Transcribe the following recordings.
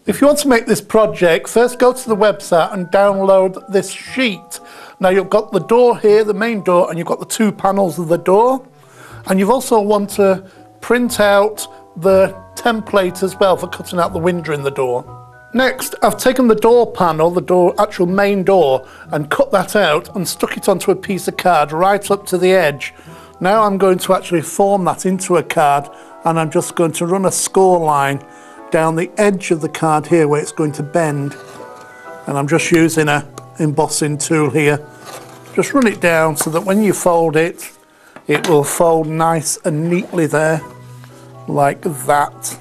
If you want to make this project, first go to the website and download this sheet. Now you've got the door here, the main door, and you've got the two panels of the door. And you also want to print out the template as well for cutting out the window in the door. Next, I've taken the door panel, actual main door, and cut that out and stuck it onto a piece of card right up to the edge. Now I'm going to actually form that into a card, and I'm just going to run a score line down the edge of the card here where it's going to bend. And I'm just using an embossing tool here. Just run it down so that when you fold it, it will fold nice and neatly there, like that.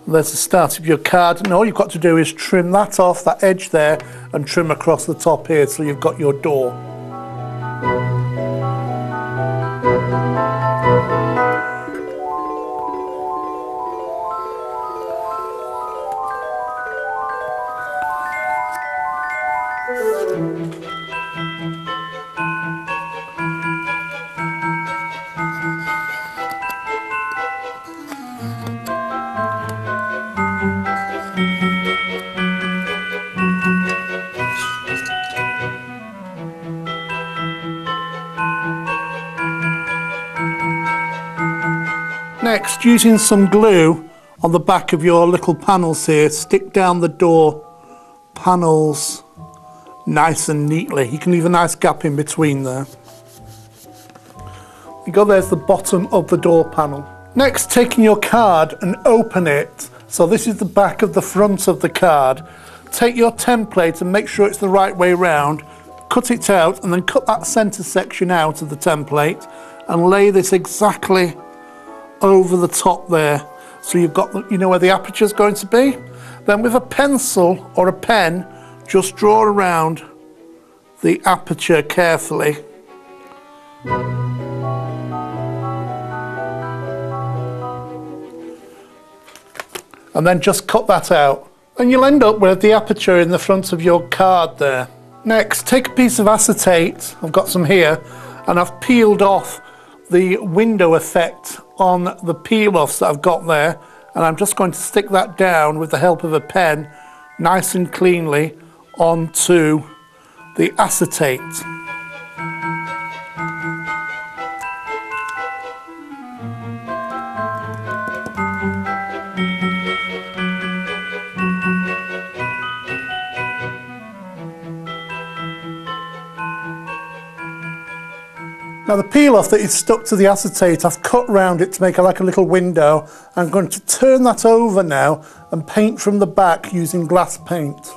There's the start of your card, and all you've got to do is trim that off, that edge there, and trim across the top here so you've got your door. Next, using some glue on the back of your little panels here, stick down the door panels nice and neatly. You can leave a nice gap in between there. There's the bottom of the door panel. Next, taking your card and open it. So this is the back of the front of the card. Take your template and make sure it's the right way round. Cut it out and then cut that center section out of the template and lay this exactly over the top there. So you've got, you know where the aperture is going to be? Then with a pencil or a pen, just draw around the aperture carefully. And then just cut that out. And you'll end up with the aperture in the front of your card there. Next, take a piece of acetate, I've got some here, and I've peeled off the window effect on the peel-offs that I've got there, and I'm just going to stick that down with the help of a pen nice and cleanly onto the acetate. Now the peel-off that is stuck to the acetate, I've cut round it to make it like a little window. I'm going to turn that over now and paint from the back using glass paint.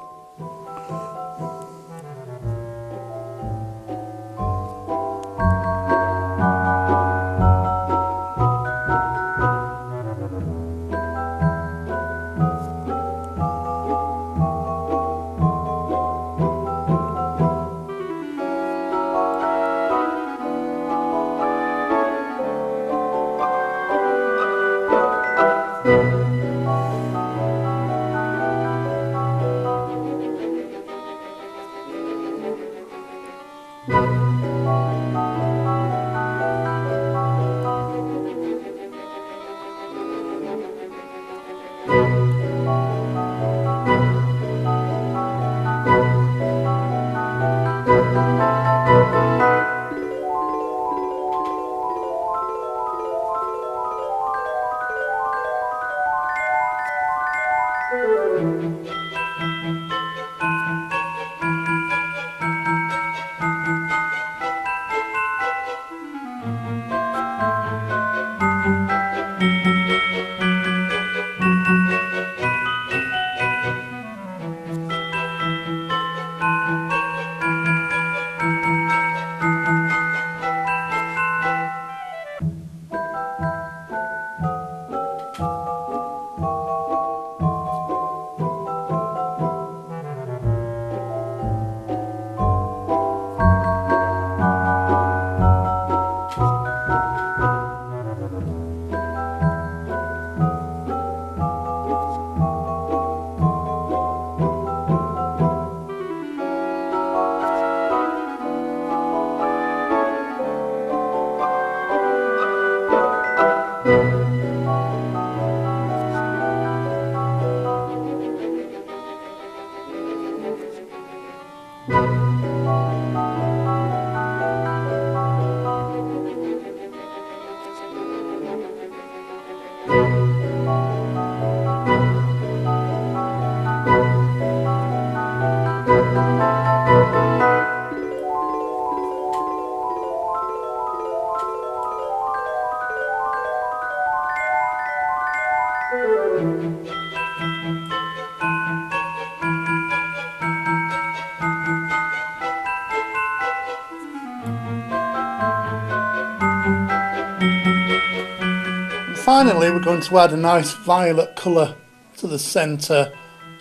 finally we're going to add a nice violet colour to the centre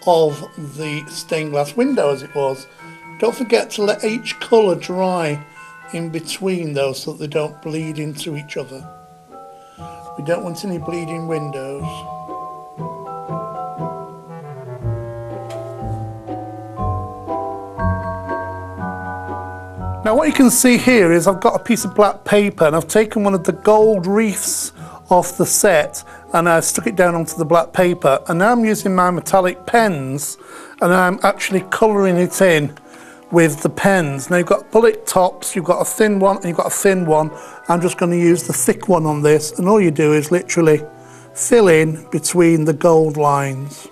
of the stained glass window as it was. Don't forget to let each colour dry in between those so that they don't bleed into each other. We don't want any bleeding windows. Now what you can see here is I've got a piece of black paper and I've taken one of the gold wreaths off the set and I've stuck it down onto the black paper, and now I'm using my metallic pens and I'm actually colouring it in with the pens. Now you've got bullet tops, you've got a thin one and you've got a thin one. I'm just going to use the thick one on this, and all you do is literally fill in between the gold lines.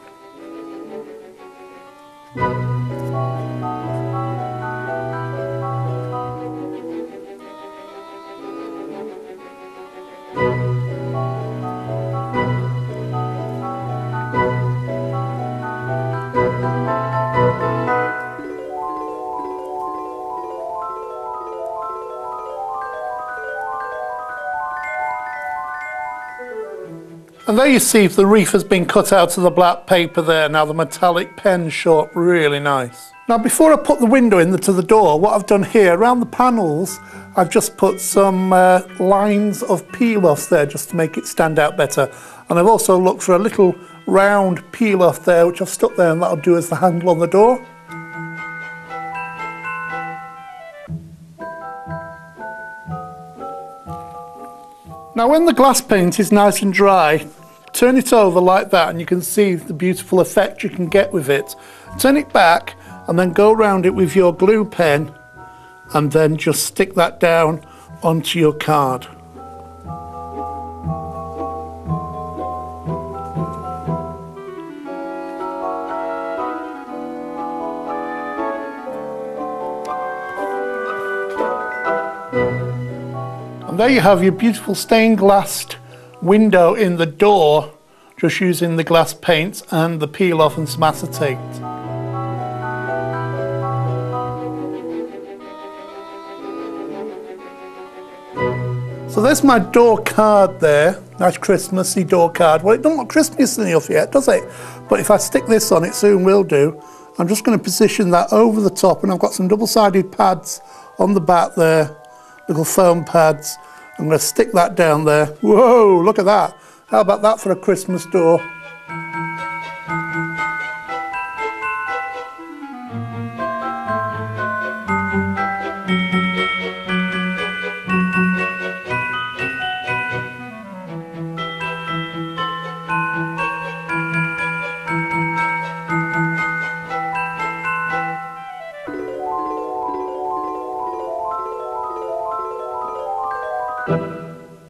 And there you see the wreath has been cut out of the black paper there. Now the metallic pen show up really nice. Now before I put the window into the door, what I've done here around the panels, I've just put some lines of peel off there just to make it stand out better. And I've also looked for a little round peel off there which I've stuck there, and that'll do as the handle on the door. Now when the glass paint is nice and dry, turn it over like that and you can see the beautiful effect you can get with it. Turn it back and then go around it with your glue pen and then just stick that down onto your card. And there you have your beautiful stained glass window in the door, just using the glass paints and the peel off and some acetate. So there's my door card there, nice Christmassy door card. Well, it doesn't look Christmassy enough yet, does it? But if I stick this on, it soon will do. I'm just going to position that over the top, and I've got some double-sided pads on the back there, little foam pads. I'm going to stick that down there. Whoa, look at that. How about that for a Christmas door?